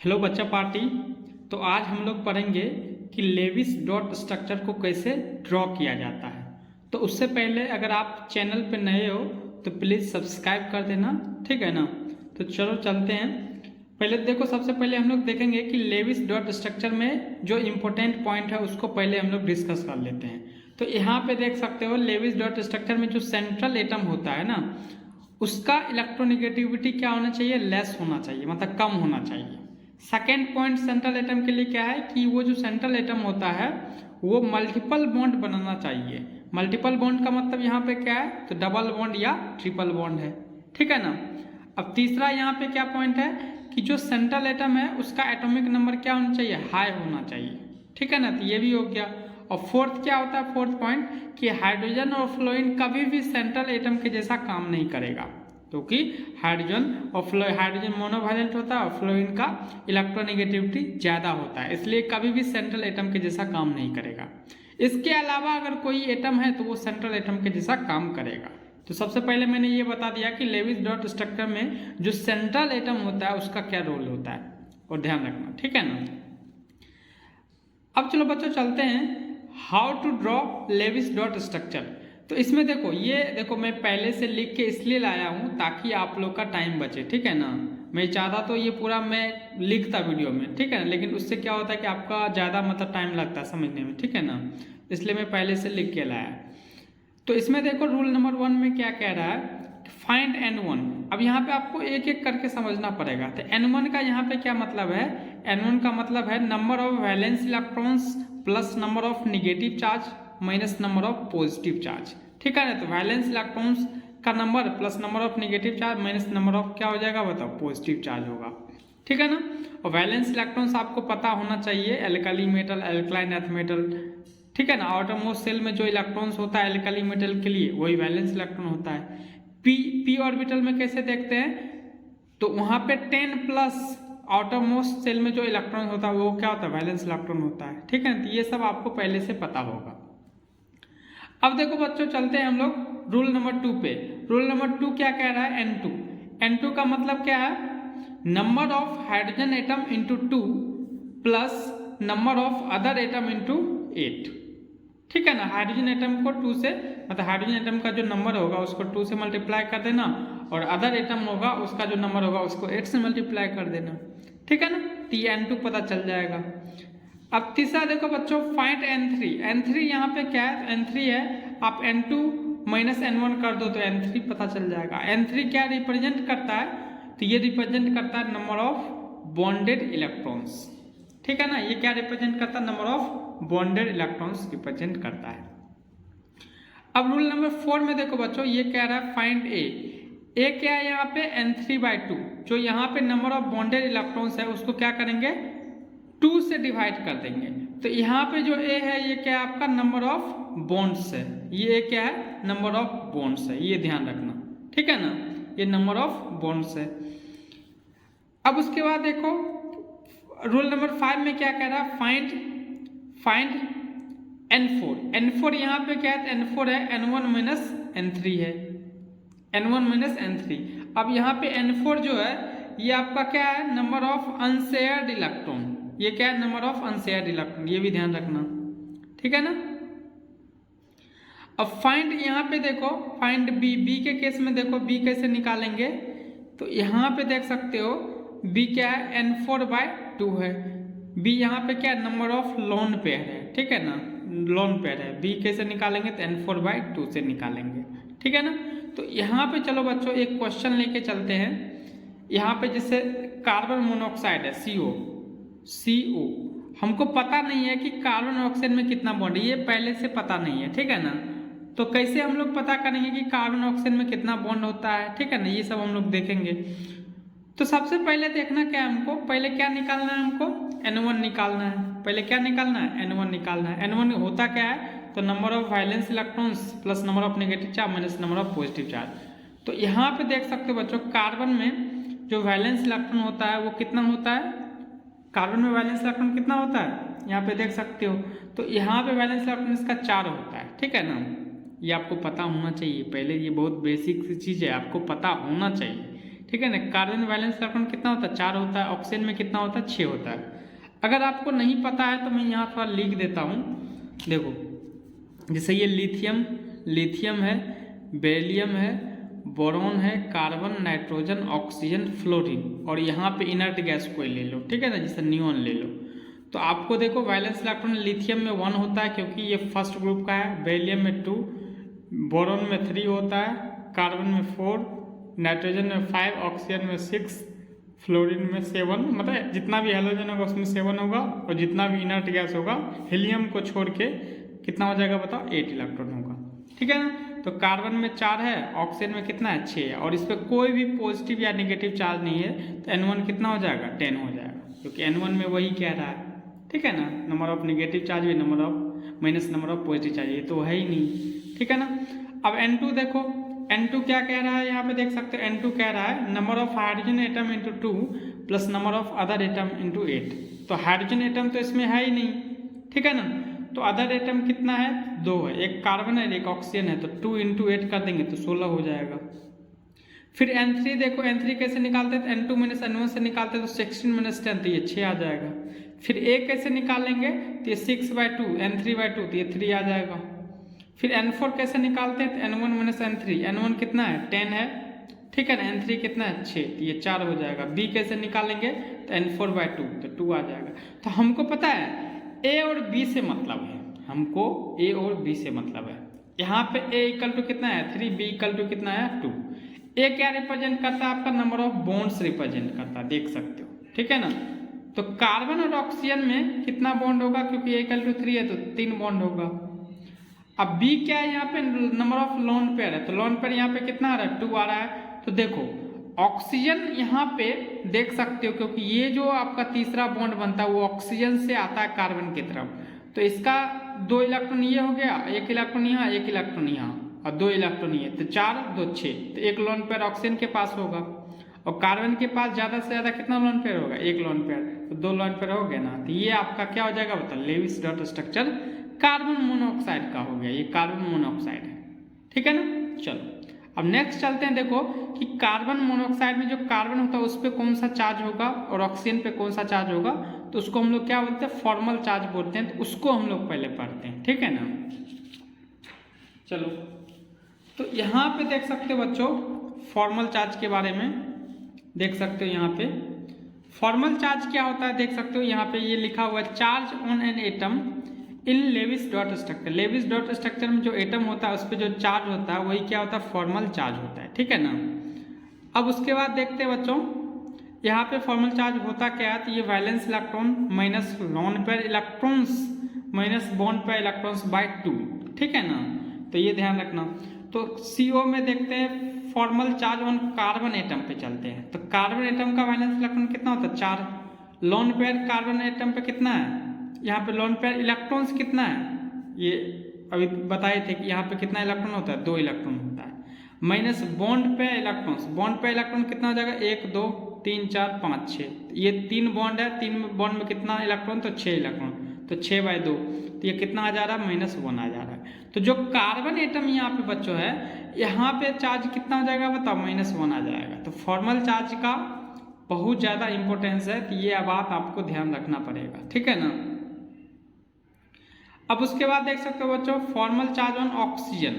Hello बच्चा party. तो आज हम लोग पढ़ेंगे कि लेविस डॉट स्ट्रक्चर को कैसे ड्रॉ किया जाता है। तो उससे पहले अगर आप चैनल पे नए हो तो प्लीज़ सब्सक्राइब कर देना, ठीक है ना। तो चलो चलते हैं। पहले देखो, सबसे पहले हम लोग देखेंगे कि लेविस डॉट स्ट्रक्चर में जो इम्पोर्टेंट पॉइंट है उसको पहले हम लोग डिस्कस कर लेते हैं। तो यहाँ पे देख सकते हो लेविस डॉट स्ट्रक्चर में जो सेंट्रल एटम होता है ना, उसका इलेक्ट्रोनेगेटिविटी क्या होना चाहिए, लेस होना चाहिए, मतलब कम होना चाहिए। सेकेंड पॉइंट सेंट्रल एटम के लिए क्या है कि वो जो सेंट्रल एटम होता है वो मल्टीपल बॉन्ड बनाना चाहिए। मल्टीपल बॉन्ड का मतलब यहाँ पे क्या है, तो डबल बॉन्ड या ट्रिपल बॉन्ड है, ठीक है ना। अब तीसरा यहाँ पे क्या पॉइंट है कि जो सेंट्रल एटम है उसका एटॉमिक नंबर क्या होना चाहिए, हाई होना चाहिए, ठीक है ना। तो ये भी हो गया। और फोर्थ क्या होता है, फोर्थ पॉइंट कि हाइड्रोजन और फ्लोरीन कभी भी सेंट्रल एटम के जैसा काम नहीं करेगा, क्योंकि हाइड्रोजन मोनोवैलेंट होता है और फ्लोरीन का इलेक्ट्रोनेगेटिविटी ज़्यादा होता है, इसलिए कभी भी सेंट्रल एटम के जैसा काम नहीं करेगा। इसके अलावा अगर कोई एटम है तो वो सेंट्रल एटम के जैसा काम करेगा। तो सबसे पहले मैंने ये बता दिया कि लेविस डॉट स्ट्रक्चर में जो सेंट्रल एटम होता है उसका क्या रोल होता है, और ध्यान रखना, ठीक है ना। अब चलो बच्चों चलते हैं how to draw Lewis dot structure. तो इसमें देखो, ये देखो मैं पहले से लिख के इसलिए लाया हूँ ताकि आप लोग का टाइम बचे, ठीक है ना। मैं चाहता तो ये पूरा मैं लिखता वीडियो में, ठीक है ना, लेकिन उससे क्या होता है कि आपका ज़्यादा मतलब टाइम लगता है समझने में, ठीक है ना। इसलिए मैं पहले से लिख के लाया। तो इसमें देखो रूल नंबर 1 में क्या कह रहा है, फाइंड N1। अब यहाँ पे आपको एक एक करके समझना पड़ेगा। तो N1 का यहाँ पे क्या मतलब है, N1 का मतलब है number of valence electrons plus number of negative charge minus number of positive charge, ठीक है ना। तो वैलेंस इलेक्ट्रॉन्स का number plus number of negative charge minus number of क्या हो जाएगा, बताओ, पॉजिटिव चार्ज होगा, ठीक है ना। और वैलेंस इलेक्ट्रॉन्स आपको पता होना चाहिए, alkali metal, alkaline earth metal, ठीक है ना। आउटरमोस्ट शेल में जो इलेक्ट्रॉन्स होता है एल्कली मेटल के लिए वही वैलेंस इलेक्ट्रॉन होता है। पी ऑर्बिटल में कैसे देखते हैं, तो वहां पे 10 प्लस आउटरमोस्ट सेल में जो इलेक्ट्रॉन होता है वो क्या होता है, वैलेंस इलेक्ट्रॉन होता है, ठीक है। तो ये सब आपको पहले से पता होगा। अब देखो बच्चों चलते हैं हम लोग रूल नंबर 2 पे। रूल नंबर 2 क्या कह रहा है, N2। N2 का मतलब क्या है, number of hydrogen atom into 2 plus number of other atom into 8, ठीक है ना। हाइड्रोजन एटम को 2 से, मतलब हाइड्रोजन एटम का जो नंबर होगा उसको 2 से मल्टीप्लाई कर देना, और अदर एटम होगा उसका जो नंबर होगा उसको 8 से मल्टीप्लाई कर देना, ठीक है ना। तो ये N2 पता चल जाएगा। अब तीसरा देखो बच्चों, फाइंड N3। N3 यहाँ पे क्या है, तो N3 है, आप N2 माइनस N1 कर दो तो N3 पता चल जाएगा। N3 क्या रिप्रेजेंट करता है, तो ये रिप्रेजेंट करता है नंबर ऑफ बॉन्डेड इलेक्ट्रॉन्स, ठीक है ना। ये क्या रिप्रेजेंट करता है, number of bonded electrons represent करता है। अब रूल नंबर 4 में देखो बच्चों, ये कह रहा है फाइंड ए क्या है यहाँ पे, N3/2। जो यहाँ पे नंबर ऑफ बॉन्डेड इलेक्ट्रॉन्स है उसको क्या करेंगे, 2 से डिवाइड कर देंगे। तो यहाँ पे जो ए है ये क्या है, आपका नंबर ऑफ बॉन्ड्स है। ये क्या है, नंबर ऑफ बॉन्ड्स है, ये ध्यान रखना, ठीक है ना। ये नंबर ऑफ बॉन्ड्स है। अब उसके बाद देखो रूल नंबर 5 में क्या कह रहा है, फाइंड N4। N4 यहाँ पे क्या है, N4 है, N1 माइनस N3 है, N1 माइनस N3। अब यहाँ पे N4 जो है ये आपका क्या है, नंबर ऑफ अनशेयर्ड इलेक्ट्रॉन। ये क्या है, नंबर ऑफ अनशेयर्ड इलेक्ट्रॉन, ये भी ध्यान रखना, ठीक है ना। अब फाइंड यहाँ पे देखो, फाइंड बी के केस में देखो बी कैसे निकालेंगे। तो यहाँ पे देख सकते हो बी क्या है, N4/2 है। बी यहाँ पे क्या है, नंबर ऑफ लोन पेयर है, ठीक है ना, लोन पेयर है। बी कैसे निकालेंगे, तो N4/2 से निकालेंगे, ठीक है ना। तो यहाँ पे चलो बच्चों एक क्वेश्चन लेके चलते हैं। यहाँ पे जैसे कार्बन मोनोऑक्साइड है, CO, हमको पता नहीं है कि कार्बन ऑक्सीजन में कितना बॉन्ड है, ये पहले से पता नहीं है, ठीक है ना। तो कैसे हम लोग पता करेंगे कि कार्बन ऑक्सीजन में कितना बॉन्ड होता है, ठीक है ना, ये सब हम लोग देखेंगे। तो सबसे पहले देखना क्या है हमको, पहले क्या निकालना है हमको, N1 निकालना है। पहले क्या निकालना है, N1 निकालना है। N1 होता क्या है, तो number of valence electrons plus number of negative charge minus number of positive charge. तो यहाँ पे देख सकते हो बच्चों, कार्बन में जो वैलेंस इलेक्ट्रॉन होता है वो कितना होता है, कार्बन में वैलेंस इलेक्ट्रॉन कितना होता है, यहाँ पे देख सकते हो। तो यहाँ पे वैलेंस इलेक्ट्रॉन इसका 4 होता है, ठीक है ना। ये आपको पता होना चाहिए, पहले ये बहुत बेसिक चीज़ है, आपको पता होना चाहिए, ठीक है ना। कार्बन वैलेंस इलेक्ट्रॉन कितना होता है, 4 होता है। ऑक्सीजन में कितना होता है, 6 होता है। अगर आपको नहीं पता है तो मैं यहाँ पर लिख देता हूँ, देखो जैसे ये लिथियम है, बेरिलियम है, बोरॉन है, कार्बन, नाइट्रोजन, ऑक्सीजन, फ्लोरीन, और यहाँ पे इनर्ट गैस कोई ले लो, ठीक है ना, जैसे नियॉन ले लो। तो आपको देखो वैलेंस इलेक्ट्रॉन लिथियम में 1 होता है क्योंकि ये फर्स्ट ग्रुप का है, बेरिलियम में 2, बोरॉन में 3 होता है, कार्बन में 4, नाइट्रोजन में 5, ऑक्सीजन में 6, फ्लोरीन में 7, मतलब जितना भी हेलोजन होगा उसमें 7 होगा, और जितना भी इनर्ट गैस होगा हीलियम को छोड़ के कितना हो जाएगा बताओ, 8 इलेक्ट्रॉन होगा, ठीक है ना। तो कार्बन में 4 है, ऑक्सीजन में कितना है, 6 है, और इस पर कोई भी पॉजिटिव या नेगेटिव चार्ज नहीं है, तो N1 कितना हो जाएगा, 10 हो जाएगा, क्योंकि N1 में वही कह रहा है, ठीक है ना। नंबर ऑफ नेगेटिव चार्ज भी नंबर ऑफ पॉजिटिव चार्ज, ये तो है ही नहीं, ठीक है ना। अब N2 देखो, N2 क्या कह रहा है, यहाँ पे देख सकते हो N2 कह रहा है number of hydrogen atom into 2 plus number of other atom into 8। तो हाइड्रोजन एटम तो इसमें है ही नहीं, ठीक है ना। तो अदर एटम कितना है, 2 है, एक कार्बन है एक ऑक्सीजन है, तो 2 इंटू 8 कर देंगे तो 16 हो जाएगा। फिर N3 देखो, N3 कैसे निकालते हैं, N2 माइनस N1 से निकालते हैं तो 16 माइनस 10 तो ये 6 आ जाएगा। फिर A कैसे निकालेंगे, तो ये 6/2, N3/2 तो ये 3 आ जाएगा। फिर N4 कैसे निकालते हैं, तो N1 माइनस N3, N1 कितना है 10 है, ठीक है ना, N3 कितना है 6, तो ये 4 हो जाएगा। B कैसे निकालेंगे, तो N4/2 तो 2 आ जाएगा। तो हमको पता है A और B से मतलब है, हमको A और B से मतलब है। यहाँ पे A इक्वल टू कितना है 3, B इक्वल टू कितना है 2। A क्या रिप्रेजेंट करता है, आपका नंबर ऑफ बॉन्ड्स रिप्रेजेंट करता है, देख सकते हो, ठीक है ना। तो कार्बन और ऑक्सीजन में कितना बॉन्ड होगा, क्योंकि A इक्वल टू 3 है तो 3 बॉन्ड होगा। अब B क्या है, यहाँ पे नंबर ऑफ लोन पेयर है, तो लोन पेयर यहाँ पे कितना आ रहा है, 2 आ रहा है। तो देखो ऑक्सीजन यहाँ पे देख सकते हो, क्योंकि ये जो आपका तीसरा बॉन्ड बनता है वो ऑक्सीजन से आता है कार्बन की तरफ, तो इसका 2 इलेक्ट्रॉन ये हो गया, 1 इलेक्ट्रॉन यहाँ, 1 इलेक्ट्रॉन यहाँ, और 2 इलेक्ट्रॉन ये, तो 4 2 6, तो 1 लोन पेयर ऑक्सीजन के पास होगा, और कार्बन के पास ज्यादा से ज्यादा कितना लोन पेयर होगा, 1 लोन पेयर, तो 2 लोन पेयर हो गया ना। तो ये आपका क्या हो जाएगा बताओ, Lewis dot structure carbon monoxide का हो गया, ये कार्बन मोनोऑक्साइड है, ठीक है ना। चलो अब नेक्स्ट चलते हैं, देखो कि कार्बन मोनोऑक्साइड में जो कार्बन होता है उस पर कौन सा चार्ज होगा और ऑक्सीजन पे कौन सा चार्ज होगा, तो उसको हम लोग क्या बोलते हैं, फॉर्मल चार्ज बोलते हैं। तो उसको हम लोग पहले पढ़ते हैं, ठीक है ना। चलो तो यहाँ पे देख सकते हो बच्चों, फॉर्मल चार्ज के बारे में देख सकते हो। यहाँ पे फॉर्मल चार्ज क्या होता है देख सकते हो, यहाँ पे ये लिखा हुआ है charge on an atom in Lewis dot structure. Lewis dot structure में जो एटम होता है उस पर जो चार्ज होता है वही क्या होता है, फॉर्मल चार्ज होता है, ठीक है ना। अब उसके बाद देखते हैं बच्चों, यहाँ पे फॉर्मल चार्ज होता क्या है, तो ये valence electron minus lone pair electrons minus bond pair electrons bye 2, ठीक है ना। तो ये ध्यान रखना। तो CO में देखते हैं formal charge on carbon atom पे चलते हैं। तो कार्बन एटम का वैलेंस इलेक्ट्रॉन कितना होता है, 4। लोन पेयर कार्बन एटम पे कितना है, यहाँ पे लोन पेयर इलेक्ट्रॉन्स कितना है, ये अभी बताए थे कि यहाँ पे कितना इलेक्ट्रॉन होता है, 2 इलेक्ट्रॉन होता है, माइनस बॉन्ड पे इलेक्ट्रॉन्स। बॉन्ड पे इलेक्ट्रॉन कितना हो जाएगा, 1 2 3 4 5 6, ये 3 बॉन्ड है, 3 बॉन्ड में कितना इलेक्ट्रॉन, तो 6 इलेक्ट्रॉन, तो 6/2, तो ये कितना आ जा रहा है, -1 आ जा रहा है। तो जो कार्बन एटम यहाँ पे बच्चों है, यहाँ पे चार्ज कितना हो जाएगा बताओ, -1 आ जाएगा। तो फॉर्मल चार्ज का बहुत ज़्यादा इंपॉर्टेंस है, तो ये बात आपको ध्यान रखना पड़ेगा, ठीक है ना। अब उसके बाद देख सकते हो बच्चों फॉर्मल चार्ज ऑन ऑक्सीजन,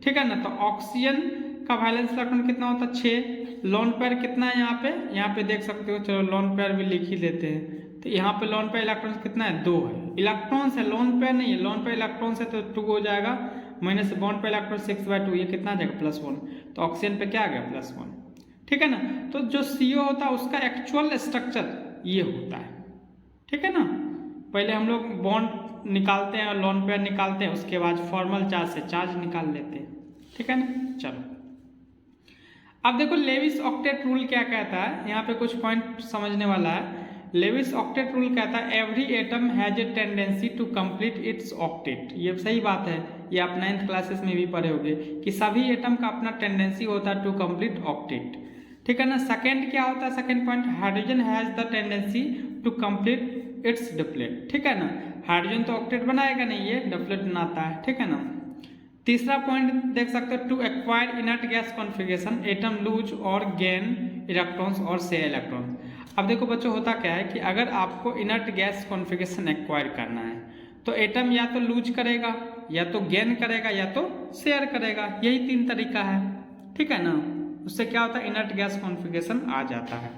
ठीक है ना। तो ऑक्सीजन का वैलेंस इलेक्ट्रॉन कितना होता है, 6। लोन पेयर कितना है यहाँ पे देख सकते हो, चलो लोन पेयर भी लिख ही देते हैं। तो यहाँ पे लोन पेयर इलेक्ट्रॉन कितना है, 2 है। इलेक्ट्रॉन्स है, लोन पेयर नहीं है, लोन पेयर इलेक्ट्रॉन्स है तो 2 हो जाएगा, माइनस बॉन्ड पेयर इलेक्ट्रॉन 6/2, ये कितना आ जाएगा, +1। तो ऑक्सीजन पे क्या आ गया, +1, ठीक है ना। तो जो CO होता है उसका एक्चुअल स्ट्रक्चर ये होता है, ठीक है ना। पहले हम लोग बॉन्ड निकालते हैं और लोन पेयर निकालते हैं, उसके बाद फॉर्मल चार्ज से चार्ज निकाल लेते हैं, ठीक है ना। चलो अब देखो लेविस ऑक्टेट रूल क्या कहता है, यहाँ पे कुछ पॉइंट समझने वाला है। लेविस ऑक्टेट रूल कहता है every atom has a tendency to complete its octet. ये सही बात है, ये आप 9th क्लासेस में भी पढ़े होंगे कि सभी एटम का अपना टेंडेंसी होता है टू कंप्लीट ऑक्टेट, ठीक है ना। सेकेंड क्या होता है, second point, hydrogen has the tendency to complete its duplet, ठीक है ना। हाइड्रोजन तो ऑक्टेट बनाएगा नहीं, ये डिप्लेट बनाता है, ठीक है ना। तीसरा पॉइंट देख सकते हो, to acquire inert gas configuration atom lose और गेन इलेक्ट्रॉन्स और शेयर इलेक्ट्रॉन्स। अब देखो बच्चों होता क्या है कि अगर आपको इनर्ट गैस कॉन्फ़िगरेशन एक्वायर करना है तो एटम या तो लूज करेगा, या तो गेन करेगा, या तो शेयर करेगा, यही 3 तरीका है, ठीक है ना। उससे क्या होता है, इनर्ट गैस कॉन्फ़िगरेशन आ जाता है।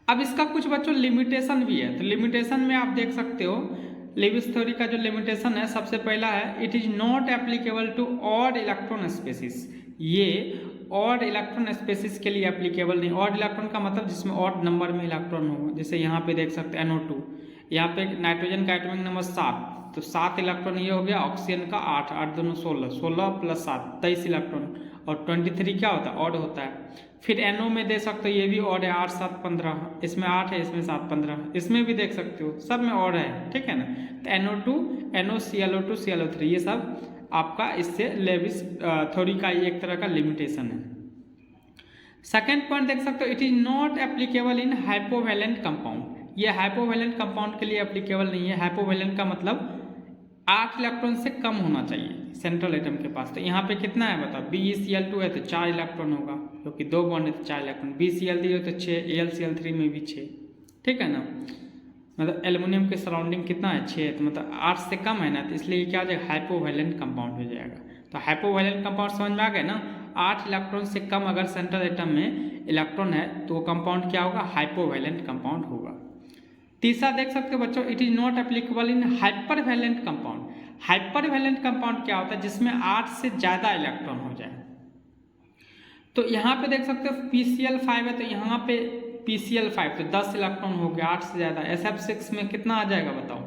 अब इसका कुछ बच्चों लिमिटेशन भी है, तो लिमिटेशन में आप देख सकते हो लेविस थ्योरी का जो लिमिटेशन है, सबसे पहला है it is not applicable to odd electron species. ये ऑड इलेक्ट्रॉन स्पेसिस के लिए एप्लीकेबल नहीं। ऑड इलेक्ट्रॉन का मतलब जिसमें ऑड नंबर में इलेक्ट्रॉन हो, जैसे यहाँ पे देख सकते हैं NO2, यहाँ पे नाइट्रोजन का एटॉमिक नंबर 7, तो 7 इलेक्ट्रॉन ये हो गया, ऑक्सीजन का 8, 8 दूनी 16, 16 + 7 23 इलेक्ट्रॉन, और 23 क्या होता है, ऑड होता है। फिर NO में दे सकते हो, ये भी ऑड है, 8 7 15, इसमें 8 है, इसमें 7 15, इसमें भी देख सकते हो, सब में ऑड है, ठीक है ना। तो NO2 NOClO2 ClO3 ये सब आपका इससे लेविस थ्योरी का एक तरह का लिमिटेशन है। सेकेंड पॉइंट देख सकते हो, it is not applicable in hypovalent compound. ये हाइपोवैलेंट कंपाउंड के लिए एप्लीकेबल नहीं है। हाइपोवैलेंट का मतलब 8 इलेक्ट्रॉन से कम होना चाहिए सेंट्रल एटम के पास। तो यहाँ पे कितना है बताओ, BeCl2 है तो 4 इलेक्ट्रॉन होगा, क्योंकि 2 बॉन्ड है तो 4 इलेक्ट्रॉन। BCl3 है तो 6, AlCl3 में भी 6, ठीक है ना। मतलब एल्युमिनियम के सराउंडिंग कितना है, 6, तो मतलब 8 से कम है ना, तो इसलिए क्या हो जाएगा, हाइपोवैलेंट कंपाउंड हो जाएगा। तो हाइपोवैलेंट कंपाउंड समझ में आ गया ना। 8 इलेक्ट्रॉन से कम अगर सेंट्रल एटम में इलेक्ट्रॉन है तो वो कंपाउंड क्या होगा, हाइपोवैलेंट कंपाउंड होगा। तीसरा देख सकते हो बच्चों, it is not applicable in hypervalent compound. Hypervalent compound क्या होता है, जिसमें 8 से ज़्यादा इलेक्ट्रॉन हो जाए। तो यहाँ पे देख सकते हो PCl5 है, तो यहाँ पे PCl5 तो 10 इलेक्ट्रॉन हो गया, 8 से ज़्यादा। SF6 में कितना आ जाएगा बताओ,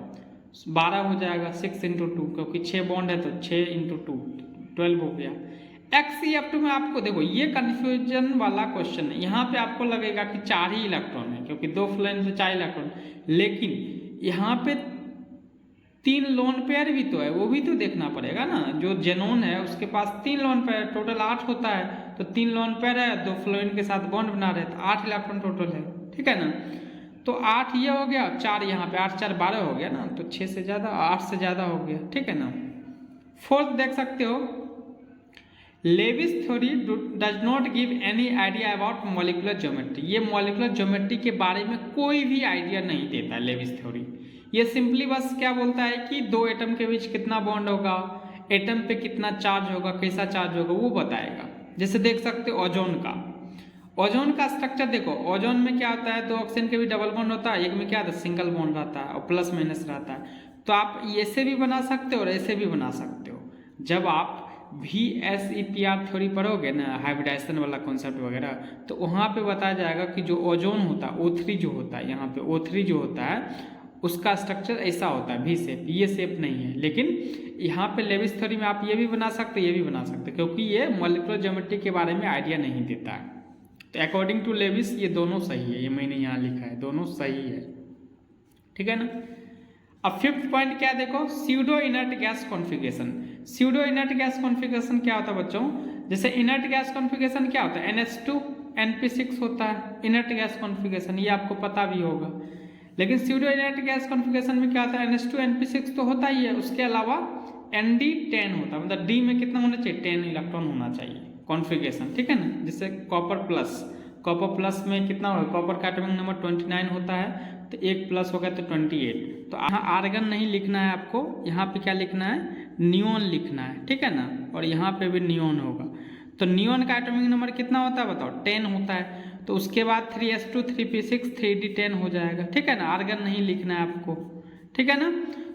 12 हो जाएगा, 6 × 2, क्योंकि 6 बॉन्ड है तो 6 × 2 12 हो गया। XeF2 में आपको देखो ये कन्फ्यूजन वाला क्वेश्चन है, यहाँ पे आपको लगेगा कि 4 ही इलेक्ट्रॉन है, क्योंकि 2 फ्लोरीन तो 4 इलेक्ट्रॉन, लेकिन यहाँ पे 3 लोन पेयर भी तो है, वो भी तो देखना पड़ेगा ना। जो जेनोन है उसके पास 3 लोन पेयर, टोटल 8 होता है, तो 3 लोन पेयर है, 2 फ्लोरीन के साथ बॉन्ड बना रहे, तो 8 इलेक्ट्रॉन टोटल है, ठीक है ना। तो 8 ये हो गया, 4 यहाँ पे, 8 4 12 हो गया ना, तो 6 से ज़्यादा, 8 से ज़्यादा हो गया, ठीक है ना। फोर्थ देख सकते हो, Lewis theory does not give any idea about molecular geometry. ये मॉलिक्यूलर ज्योमेट्री के बारे में कोई भी आइडिया नहीं देता है लेविस थ्योरी। ये सिंपली बस क्या बोलता है कि 2 एटम के बीच कितना बॉन्ड होगा, एटम पे कितना चार्ज होगा, कैसा चार्ज होगा, वो बताएगा। जैसे देख सकते हो ओजोन का स्ट्रक्चर देखो, ओजोन में क्या होता है, 2 ऑक्सीजन के भी डबल बॉन्ड होता है, एक में क्या होता है, सिंगल बॉन्ड रहता है, और प्लस माइनस रहता है। तो आप ऐसे भी बना सकते हो और ऐसे भी बना सकते हो। जब आप VSEPR थ्योरी पढ़ोगे ना, हाइब्रिडाइजेशन वाला कॉन्सेप्ट वगैरह, तो वहाँ पे बताया जाएगा कि जो ओजोन होता है, O3 जो होता है, यहाँ पे O3 जो होता है उसका स्ट्रक्चर ऐसा होता है, V शेप, ये शेप नहीं है। लेकिन यहाँ पे लेविस थ्योरी में आप ये भी बना सकते, ये भी बना सकते, क्योंकि ये मॉलिक्यूलर ज्योमेट्री के बारे में आइडिया नहीं देता है। तो अकॉर्डिंग टू लेविस ये दोनों सही है, ये मैंने यहाँ लिखा है, दोनों सही है, ठीक है ना। अब फिफ्थ पॉइंट क्या देखो, pseudo inert gas configuration. Pseudo inert gas configuration क्या होता है बच्चों, जैसे इनर्ट गैस कॉन्फ़िगरेशन क्या होता है, NH2 NP6 होता है इनर्ट गैस कॉन्फ़िगरेशन, ये आपको पता भी होगा। लेकिन स्यूडो इनर्ट गैस कॉन्फ़िगरेशन में क्या होता है, NH2 NP6 तो होता ही है, उसके अलावा ND10 होता है, मतलब D में कितना होना चाहिए, 10 इलेक्ट्रॉन होना चाहिए कॉन्फ़िगरेशन, ठीक है ना। जैसे कॉपर प्लस में कितना होगा, कॉपर का एटॉमिक नंबर 29 होता है, तो 1 प्लस हो गया तो 28। तो यहाँ आर्गन नहीं लिखना है आपको, यहाँ पे क्या लिखना है, नियोन लिखना है, ठीक है ना। और यहाँ पे भी नियोन होगा। तो नियोन का एटॉमिक नंबर कितना होता है बताओ, 10 होता है। तो उसके बाद 3s2 3p6 3d10 हो जाएगा, ठीक है ना। आर्गन नहीं लिखना है आपको, ठीक है ना।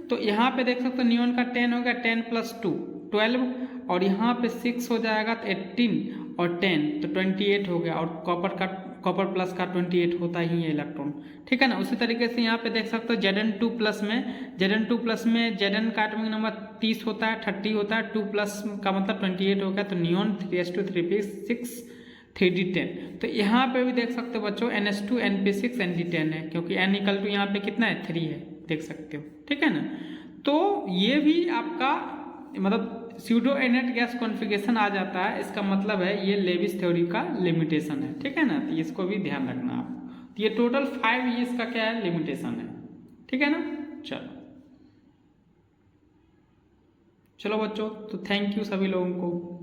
तो यहाँ पे देख सकते हो नियोन का 10 हो गया, 10 + 2 12, और यहाँ पे 6 हो जाएगा तो 18 और 10 तो 28 हो गया। और कॉपर प्लस का 28 होता ही है इलेक्ट्रॉन, ठीक है ना। उसी तरीके से यहाँ पे देख सकते हो Zn2 प्लस में Zn का एटॉमिक नंबर 30 होता है, 30 होता है, 2 प्लस का मतलब 28 हो गया। तो नियोन 3s2 3p6 3d10। तो यहाँ पे भी देख सकते हो बच्चों NH2 NP6 ND10 है, क्योंकि N इक्वल टू यहाँ पे कितना है, 3 है, देख सकते हो, ठीक है ना। तो ये भी आपका मतलब स्यूडो इनर्ट गैस कॉन्फ़िगरेशन आ जाता है, इसका मतलब है ये लेविस थ्योरी का लिमिटेशन है, ठीक है ना। तो इसको भी ध्यान रखना आप। तो ये टोटल 5 ये इसका क्या है, लिमिटेशन है, ठीक है ना। चलो बच्चों, तो थैंक यू सभी लोगों को।